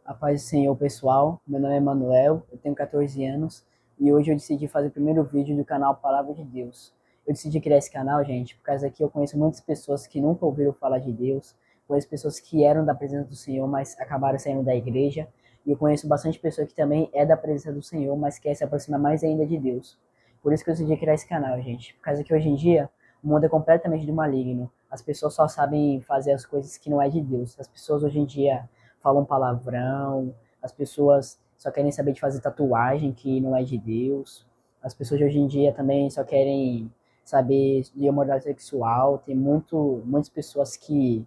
A paz do Senhor, pessoal. Meu nome é Manuel, eu tenho 14 anos e hoje eu decidi fazer o primeiro vídeo do canal Palavra de Deus. Eu decidi criar esse canal, gente, por causa que eu conheço muitas pessoas que nunca ouviram falar de Deus, conheço pessoas que eram da presença do Senhor, mas acabaram saindo da igreja, e eu conheço bastante pessoas que também é da presença do Senhor, mas quer se aproximar mais ainda de Deus. Por isso que eu decidi criar esse canal, gente, por causa que hoje em dia o mundo é completamente do maligno. As pessoas só sabem fazer as coisas que não é de Deus. As pessoas hoje em dia falam palavrão, as pessoas só querem saber de fazer tatuagem que não é de Deus. As pessoas de hoje em dia também só querem saber de moralidade sexual. Tem muitas pessoas que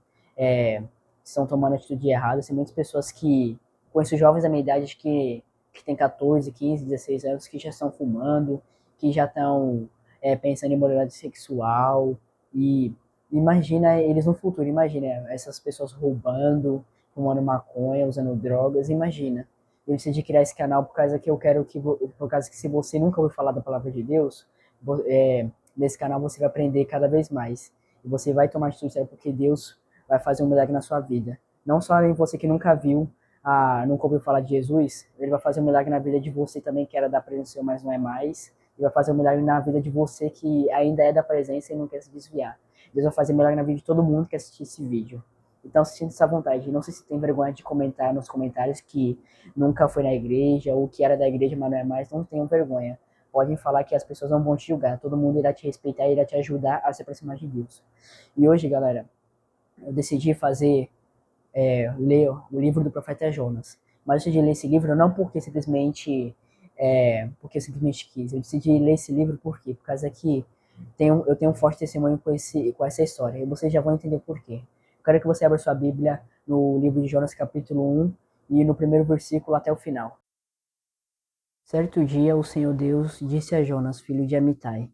estão tomando atitude errada. Tem muitas pessoas que, com esses jovens da minha idade que tem 14, 15, 16 anos, que já estão fumando, que já estão pensando em moralidade sexual. E imagina eles no futuro, imagina essas pessoas roubando, fumando maconha, usando drogas, imagina. Eu decidi criar esse canal por causa que eu quero que, por causa que se você nunca ouviu falar da palavra de Deus, nesse canal você vai aprender cada vez mais. E você vai tomar atitude certa porque Deus vai fazer um milagre na sua vida. Não só em você que nunca viu, nunca ouviu falar de Jesus, ele vai fazer um milagre na vida de você também que era da presença, mas não é mais. Ele vai fazer um milagre na vida de você que ainda é da presença e não quer se desviar. Deus vai fazer milagre na vida de todo mundo que assistir esse vídeo. Então, se sinta essa vontade. Não sei se tem vergonha de comentar nos comentários que nunca foi na igreja ou que era da igreja, mas não é mais. Não tenham vergonha. Podem falar que as pessoas não vão te julgar. Todo mundo irá te respeitar e irá te ajudar a se aproximar de Deus. E hoje, galera, eu decidi ler o livro do profeta Jonas. Mas eu decidi ler esse livro não porque eu simplesmente quis. Eu decidi ler esse livro por quê? Por causa que eu tenho um forte testemunho com essa história. E vocês já vão entender por quê. Eu quero que você abra sua Bíblia no livro de Jonas, capítulo 1, e no primeiro versículo até o final. Certo dia, o Senhor Deus disse a Jonas, filho de Amitai: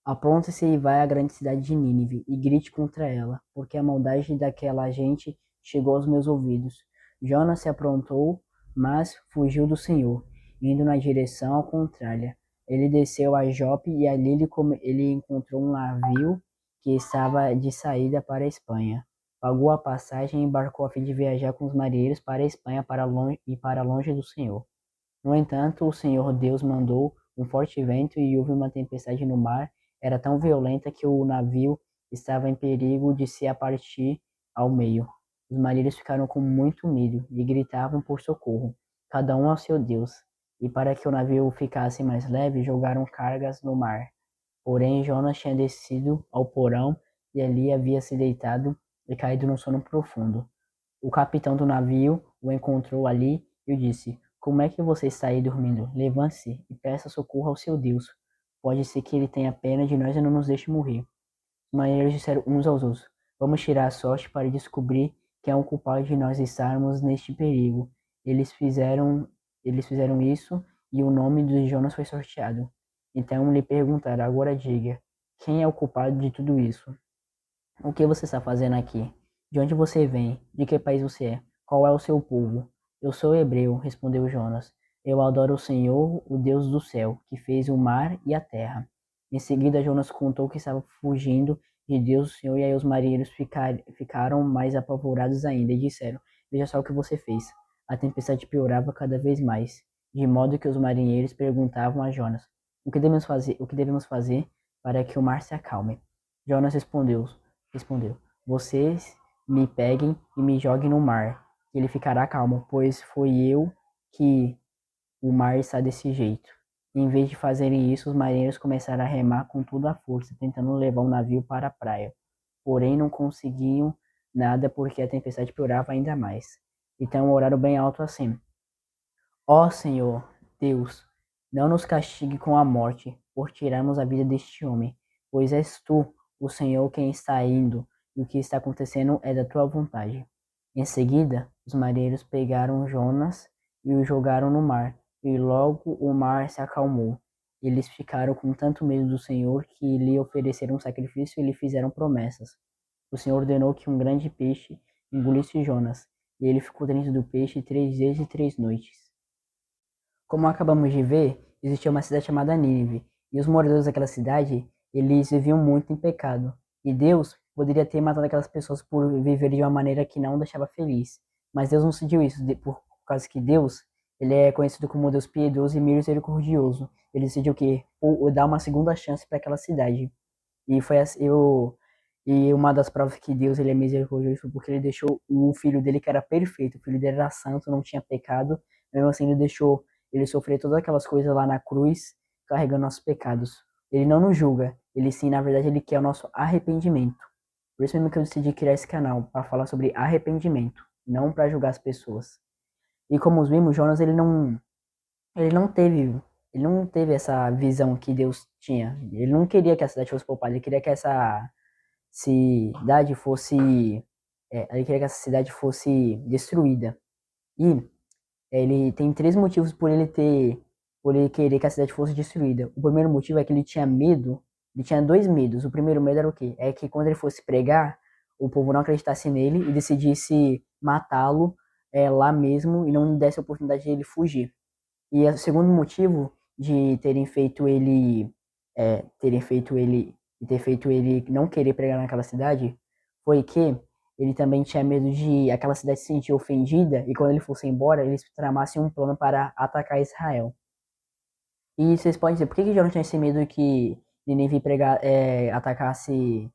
Apronte-se e vai à grande cidade de Nínive, e grite contra ela, porque a maldade daquela gente chegou aos meus ouvidos. Jonas se aprontou, mas fugiu do Senhor, indo na direção contrária. Ele desceu a Jope e ali ele encontrou um navio que estava de saída para a Espanha. Pagou a passagem e embarcou a fim de viajar com os marinheiros para a Espanha para longe do Senhor. No entanto, o Senhor Deus mandou um forte vento e houve uma tempestade no mar. Era tão violenta que o navio estava em perigo de se partir ao meio. Os marinheiros ficaram com muito medo e gritavam por socorro, cada um ao seu Deus. E para que o navio ficasse mais leve, jogaram cargas no mar. Porém, Jonas tinha descido ao porão e ali havia se deitado e caído no sono profundo. O capitão do navio o encontrou ali e disse: Como é que você está aí dormindo? Levante-se e peça socorro ao seu Deus. Pode ser que ele tenha pena de nós e não nos deixe morrer. Os marinheiros disseram uns aos outros: Vamos tirar a sorte para descobrir quem é o culpado de nós estarmos neste perigo. Eles fizeram, eles fizeram isso e o nome de Jonas foi sorteado. Então lhe perguntaram: Agora diga, quem é o culpado de tudo isso? O que você está fazendo aqui? De onde você vem? De que país você é? Qual é o seu povo? Eu sou hebreu, respondeu Jonas. Eu adoro o Senhor, o Deus do céu, que fez o mar e a terra. Em seguida, Jonas contou que estava fugindo de Deus, o Senhor, e aí os marinheiros ficaram mais apavorados ainda e disseram: Veja só o que você fez. A tempestade piorava cada vez mais, de modo que os marinheiros perguntavam a Jonas: O que devemos fazer? O que devemos fazer para que o mar se acalme? Jonas respondeu: Vocês me peguem e me joguem no mar, que ele ficará calmo, pois foi eu que o mar está desse jeito. Em vez de fazerem isso, os marinheiros começaram a remar com toda a força, tentando levar o navio para a praia. Porém, não conseguiam nada porque a tempestade piorava ainda mais. Então oraram bem alto assim: Ó Senhor, Deus, não nos castigue com a morte, por tirarmos a vida deste homem, pois és tu, o Senhor, quem está indo, e o que está acontecendo é da tua vontade. Em seguida, os marinheiros pegaram Jonas e o jogaram no mar, e logo o mar se acalmou. Eles ficaram com tanto medo do Senhor que lhe ofereceram um sacrifício e lhe fizeram promessas. O Senhor ordenou que um grande peixe engolisse Jonas, e ele ficou dentro do peixe 3 dias e 3 noites. Como acabamos de ver, existia uma cidade chamada Nínive, e os moradores daquela cidade, eles viviam muito em pecado. E Deus poderia ter matado aquelas pessoas por viver de uma maneira que não deixava feliz. Mas Deus não decidiu isso por causa que Deus, ele é conhecido como Deus piedoso e misericordioso. Ele decidiu que dar uma segunda chance para aquela cidade. E foi assim, e uma das provas que Deus ele é misericordioso foi porque ele deixou o filho dele que era perfeito, o filho dele era santo, não tinha pecado, mesmo assim ele deixou ele sofrer todas aquelas coisas lá na cruz, carregando nossos pecados. Ele não nos julga, ele sim, na verdade, ele quer o nosso arrependimento. Por isso mesmo que eu decidi criar esse canal, para falar sobre arrependimento, não para julgar as pessoas. E como vimos, Jonas ele não teve, ele não teve essa visão que Deus tinha. Ele não queria que a cidade fosse poupada, ele queria que essa cidade fosse, ele queria que essa cidade fosse destruída. E ele tem três motivos por ele querer que a cidade fosse destruída. O primeiro motivo é que ele tinha medo, ele tinha dois medos. O primeiro medo era o quê? É que quando ele fosse pregar, o povo não acreditasse nele e decidisse matá-lo lá mesmo e não desse a oportunidade de ele fugir. E o segundo motivo de ter feito ele não querer pregar naquela cidade foi que ele também tinha medo de aquela cidade se sentir ofendida e quando ele fosse embora, eles tramassem um plano para atacar Israel. E vocês podem dizer, por que Jonas tinha esse medo que Nínive atacasse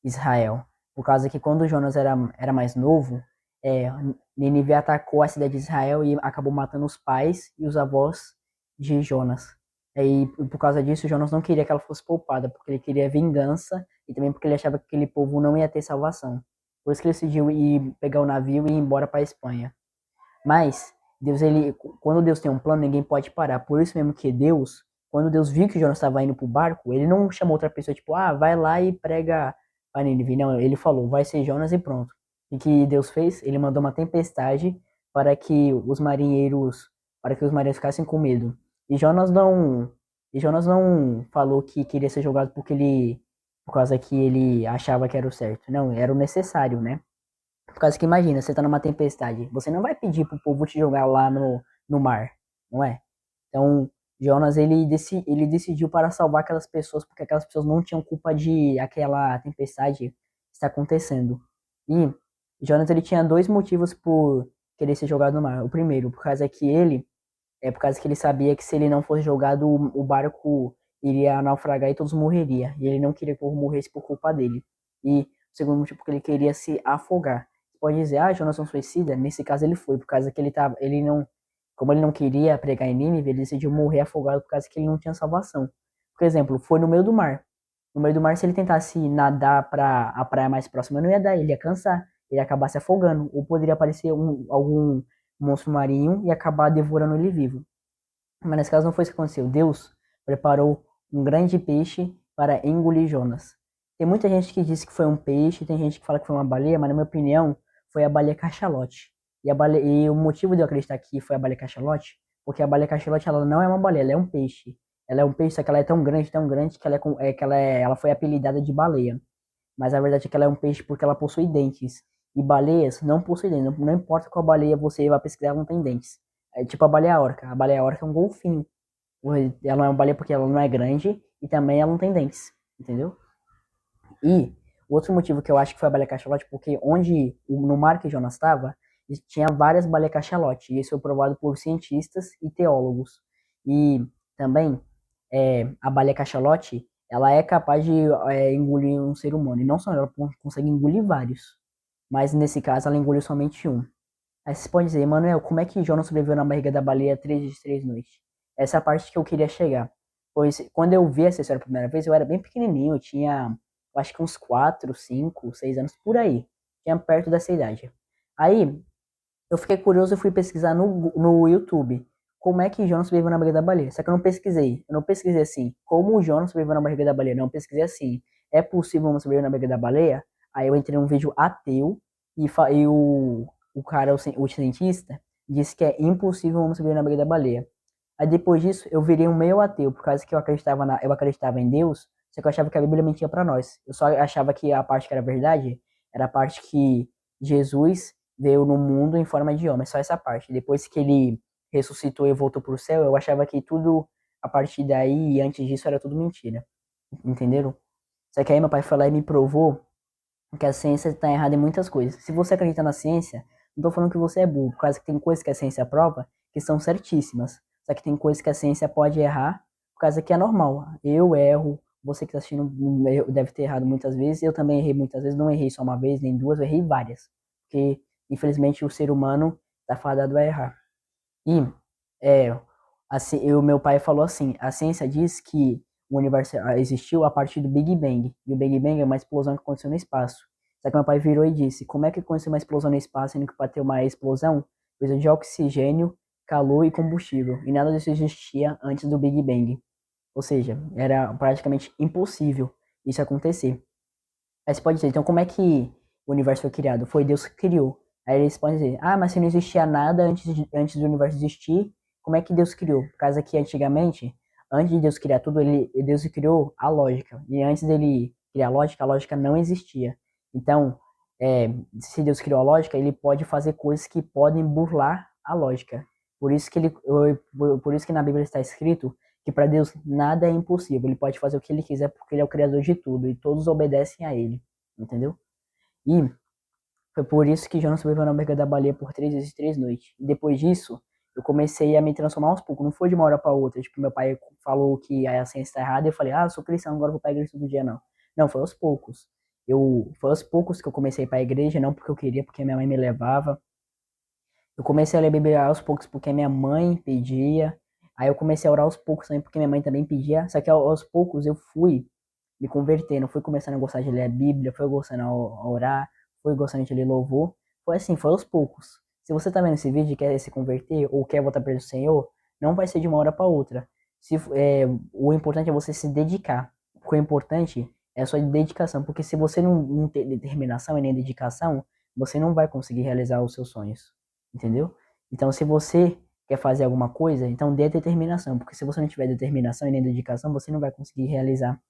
Israel? Por causa que quando Jonas era mais novo, é, Nínive atacou a cidade de Israel e acabou matando os pais e os avós de Jonas. E por causa disso, Jonas não queria que ela fosse poupada, porque ele queria vingança e também porque ele achava que aquele povo não ia ter salvação. Por isso que ele decidiu ir pegar o navio e ir embora para a Espanha. Mas quando Deus tem um plano, ninguém pode parar. Por isso mesmo que Deus, quando Deus viu que Jonas estava indo pro barco, ele não chamou outra pessoa, tipo, vai lá e prega a Nínive. Não, ele falou, vai ser Jonas e pronto. E que Deus fez? Ele mandou uma tempestade para que os marinheiros, ficassem com medo. E Jonas não falou que queria ser jogado por causa que ele achava que era o certo. Não, era o necessário, né? Por causa que imagina, você tá numa tempestade, você não vai pedir pro povo te jogar lá no mar, não é? Então, Jonas, ele decidiu para salvar aquelas pessoas, porque aquelas pessoas não tinham culpa de aquela tempestade estar acontecendo. E Jonas, ele tinha dois motivos por querer ser jogado no mar. O primeiro, por causa que ele sabia que se ele não fosse jogado, o barco iria naufragar e todos morreriam. E ele não queria que o povo morresse por culpa dele. E o segundo motivo, porque ele queria se afogar. Você pode dizer, Jonas é um suicida? Nesse caso ele foi, por causa que como ele não queria pregar em Nínive, ele decidiu morrer afogado por causa que ele não tinha salvação. Por exemplo, foi no meio do mar. No meio do mar, se ele tentasse nadar para a praia mais próxima, não ia dar, ele ia cansar, ele ia acabar se afogando. Ou poderia aparecer algum monstro marinho e acabar devorando ele vivo. Mas nesse caso não foi isso que aconteceu. Deus preparou um grande peixe para engolir Jonas. Tem muita gente que diz que foi um peixe, tem gente que fala que foi uma baleia, mas na minha opinião foi a baleia cachalote. E o motivo de eu acreditar que foi a baleia cachalote, porque a baleia cachalote ela não é uma baleia, ela é um peixe. Ela é um peixe, só que ela é tão grande que ela foi apelidada de baleia. Mas a verdade é que ela é um peixe porque ela possui dentes. E baleias não possuem dentes. Não importa qual baleia você vai pesquisar, ela não tem dentes. É tipo a baleia orca. A baleia orca é um golfinho. Ela não é uma baleia porque ela não é grande e também ela não tem dentes. Entendeu? E o outro motivo que eu acho que foi a baleia cachalote, porque no mar que Jonas estava, tinha várias baleias cachalote. E isso foi provado por cientistas e teólogos. E também a baleia cachalote, ela é capaz de engolir um ser humano. E não só ela consegue engolir vários. Mas nesse caso ela engoliu somente um. Aí você pode dizer, Manuel, como é que Jonas sobreviveu na barriga da baleia 3 dias e 3 noites? Essa é a parte que eu queria chegar. Pois quando eu vi essa história a primeira vez, eu era bem pequenininho, eu tinha, eu acho que uns 4, 5, 6 anos por aí. Tinha perto dessa idade. Aí, eu fiquei curioso e fui pesquisar no YouTube como é que Jonas sobreviveu na barriga da baleia. Só que eu não pesquisei. Eu não pesquisei assim, como o Jonas sobreviveu na barriga da baleia. Não, eu pesquisei assim, é possível uma sobreviver na barriga da baleia? Aí eu entrei num vídeo ateu e o cara, o cientista, disse que é impossível uma sobreviver na barriga da baleia. Aí depois disso, eu virei um meio ateu, por causa que eu acreditava em Deus, só que eu achava que a Bíblia mentia para nós. Eu só achava que a parte que era verdade era a parte que Jesus veio no mundo em forma de homem, só essa parte. Depois que ele ressuscitou e voltou pro céu, eu achava que tudo a partir daí e antes disso era tudo mentira. Entenderam? Só que aí meu pai foi lá e me provou que a ciência está errada em muitas coisas. Se você acredita na ciência, Não tô falando que você é burro, por causa que tem coisas que a ciência prova que são certíssimas. Só que tem coisas que a ciência pode errar, por causa que é normal. Eu erro, você que tá assistindo deve ter errado muitas vezes, eu também errei muitas vezes, não errei só uma vez, nem duas, eu errei várias. Porque, infelizmente, o ser humano tá fadado a errar. E é, assim, o meu pai falou assim, a ciência diz que o universo existiu a partir do Big Bang. E o Big Bang é uma explosão que aconteceu no espaço. Só que meu pai virou e disse, como é que aconteceu uma explosão no espaço, sendo que para ter uma explosão precisa de oxigênio, calor e combustível. E nada disso existia antes do Big Bang. Ou seja, era praticamente impossível isso acontecer. Aí você pode dizer, então como é que o universo foi criado? Foi Deus que criou. Aí eles podem dizer, ah, mas se não existia nada antes do universo existir, como é que Deus criou? Por causa que antigamente, antes de Deus criar tudo, Deus criou a lógica. E antes dele criar a lógica não existia. Então, se Deus criou a lógica, ele pode fazer coisas que podem burlar a lógica. Por isso que na Bíblia está escrito que para Deus nada é impossível. Ele pode fazer o que ele quiser porque ele é o criador de tudo e todos obedecem a ele, entendeu? E foi por isso que Jonas sobreviveu na barriga da baleia por 3 dias e 3 noites. E depois disso, eu comecei a me transformar aos poucos. Não foi de uma hora para outra. Tipo, meu pai falou que a ciência está errada. Eu falei, ah, eu sou cristão, agora eu vou para a igreja todo dia, não. Não, foi aos poucos. Foi aos poucos que eu comecei a ir para a igreja, não porque eu queria, porque minha mãe me levava. Eu comecei a ler a Bíblia aos poucos porque minha mãe pedia. Aí eu comecei a orar aos poucos também porque minha mãe também pedia. Só que aos poucos eu fui me convertendo, fui começando a gostar de ler a Bíblia, fui gostando a orar, fui gostando de ler louvor. Foi assim, foi aos poucos. Se você tá vendo esse vídeo e quer se converter ou quer voltar para o Senhor, não vai ser de uma hora para outra. O importante é você se dedicar. O importante é a sua dedicação, porque se você não ter determinação e nem dedicação, você não vai conseguir realizar os seus sonhos, entendeu? Então, se você quer fazer alguma coisa, então dê determinação, porque se você não tiver determinação e nem dedicação, você não vai conseguir realizar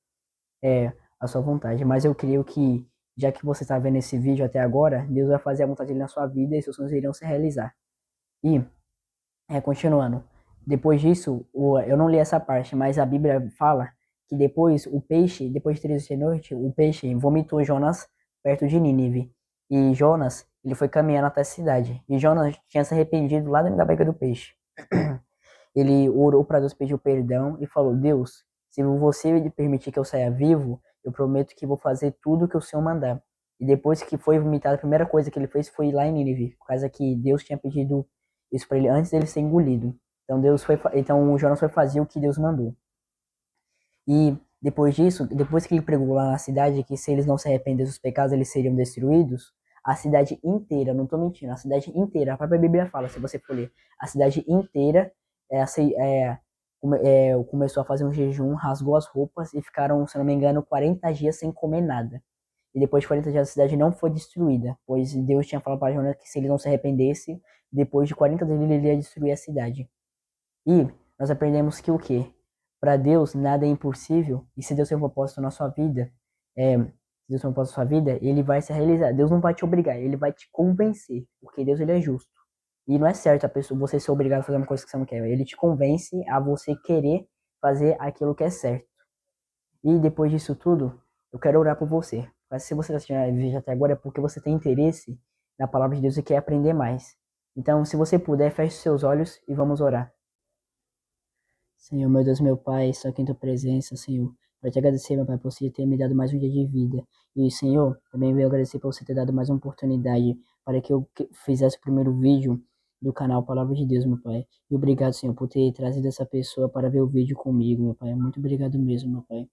a sua vontade. Mas eu creio que, já que você está vendo esse vídeo até agora, Deus vai fazer a vontade dele na sua vida e seus sonhos irão se realizar. E, continuando, depois disso, eu não li essa parte, mas a Bíblia fala que depois o peixe, depois de 3 dias de noite, o peixe vomitou Jonas perto de Nínive. E Jonas, ele foi caminhando até a cidade. E Jonas tinha se arrependido lá dentro da barriga do peixe. Ele orou para Deus, pediu perdão e falou: Deus, se você permitir que eu saia vivo, eu prometo que vou fazer tudo que o Senhor mandar. E depois que foi vomitado, a primeira coisa que ele fez foi ir lá em Nínive, por causa que Deus tinha pedido isso para ele antes dele ser engolido. Então o Jonas foi fazer o que Deus mandou. E depois disso, depois que ele pregou lá na cidade que se eles não se arrependessem dos pecados, eles seriam destruídos, a cidade inteira, não estou mentindo, a cidade inteira, a própria Bíblia fala, se você for ler, a cidade inteira começou a fazer um jejum, rasgou as roupas e ficaram, se não me engano, 40 dias sem comer nada. E depois de 40 dias a cidade não foi destruída, pois Deus tinha falado para Jonas que se ele não se arrependesse, depois de 40 dias ele ia destruir a cidade. E nós aprendemos que o quê? Para Deus nada é impossível, e se Deus tem um propósito na sua vida, se Deus tem um propósito na sua vida, ele vai se realizar. Deus não vai te obrigar, ele vai te convencer, porque Deus ele é justo. E não é certo você ser obrigado a fazer uma coisa que você não quer. Ele te convence a você querer fazer aquilo que é certo. E depois disso tudo, eu quero orar por você. Mas se você está assistindo a vídeo até agora é porque você tem interesse na palavra de Deus e quer aprender mais. Então, se você puder, feche seus olhos e vamos orar. Senhor, meu Deus, meu Pai, estou aqui em tua presença, Senhor. Para te agradecer, meu Pai, por você ter me dado mais um dia de vida. E, Senhor, também venho agradecer por você ter dado mais uma oportunidade para que eu fizesse o primeiro vídeo do canal Palavra de Deus, meu Pai. E obrigado, Senhor, por ter trazido essa pessoa para ver o vídeo comigo, meu Pai. Muito obrigado mesmo, meu Pai.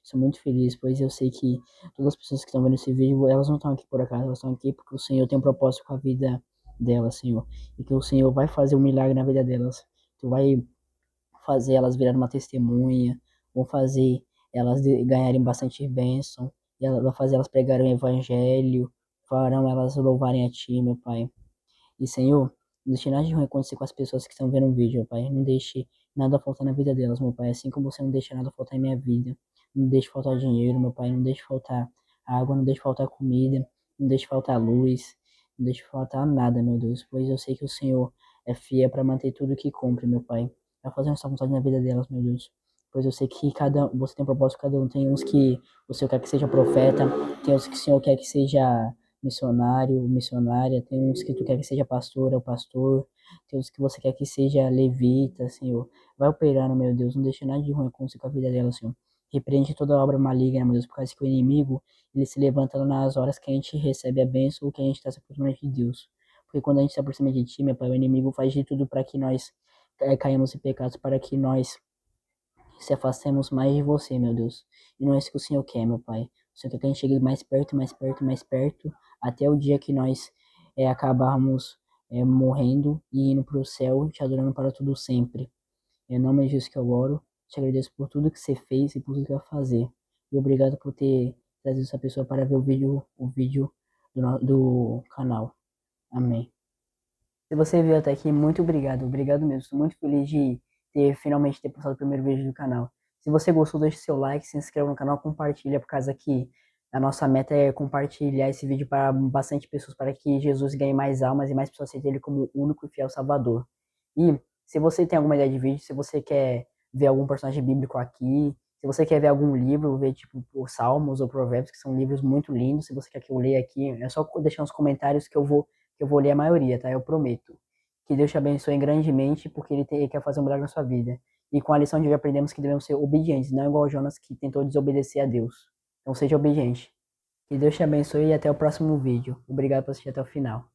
Sou muito feliz, pois eu sei que todas as pessoas que estão vendo esse vídeo, elas não estão aqui por acaso, elas estão aqui porque o Senhor tem um propósito com a vida delas, Senhor. E que o Senhor vai fazer um milagre na vida delas. Tu vai fazer elas virarem uma testemunha, vão fazer elas ganharem bastante bênção, e ela vai fazer elas pregarem o evangelho, farão elas louvarem a ti, meu Pai. E Senhor, não deixe nada de ruim acontecer com as pessoas que estão vendo o vídeo, meu Pai. Não deixe nada faltar na vida delas, meu Pai. Assim como você não deixa nada faltar em minha vida. Não deixe faltar dinheiro, meu Pai. Não deixe faltar água, não deixe faltar comida, não deixe faltar luz, não deixe faltar nada, meu Deus. Pois eu sei que o Senhor é fiel para manter tudo que cumpre, meu Pai. Vai fazer essa vontade na vida delas, meu Deus. Pois eu sei que você tem um propósito, cada um. Tem uns que o Senhor quer que seja profeta, tem uns que o Senhor quer que seja missionário, missionária, tem uns que tu quer que seja pastor, é o pastor, tem uns que você quer que seja levita, Senhor. Vai operando, meu Deus, não deixa nada de ruim acontecer com a vida dela, Senhor. Repreende toda obra maligna, meu Deus, por causa que o inimigo, ele se levanta nas horas que a gente recebe a bênção ou que a gente está se aproximando de Deus. Porque quando a gente se aproxima de Ti, meu Pai, o inimigo faz de tudo para que nós caímos em pecados, para que nós se afastemos mais de Você, meu Deus. E não é isso que o Senhor quer, meu Pai. O Senhor quer que a gente chegue mais perto, mais perto, mais perto, até o dia que nós acabarmos morrendo e indo para o céu, te adorando para tudo sempre. Em nome de Jesus que eu oro, te agradeço por tudo que você fez e por tudo que vai fazer. E obrigado por ter trazido essa pessoa para ver o vídeo do canal. Amém. Se você viu até aqui, muito obrigado. Obrigado mesmo. Estou muito feliz de finalmente ter postado o primeiro vídeo do canal. Se você gostou, deixe seu like, se inscreva no canal, compartilha, por causa que a nossa meta é compartilhar esse vídeo para bastante pessoas, para que Jesus ganhe mais almas e mais pessoas aceitem ele como o único e fiel Salvador. E se você tem alguma ideia de vídeo, se você quer ver algum personagem bíblico aqui, se você quer ver algum livro, ver tipo os Salmos ou Provérbios, que são livros muito lindos, se você quer que eu leia aqui, é só deixar nos comentários que eu vou ler a maioria, tá? Eu prometo. Que Deus te abençoe grandemente, porque Ele quer fazer um milagre na sua vida. E com a lição de hoje aprendemos que devemos ser obedientes, não igual Jonas que tentou desobedecer a Deus. Então seja obediente. Que Deus te abençoe e até o próximo vídeo. Obrigado por assistir até o final.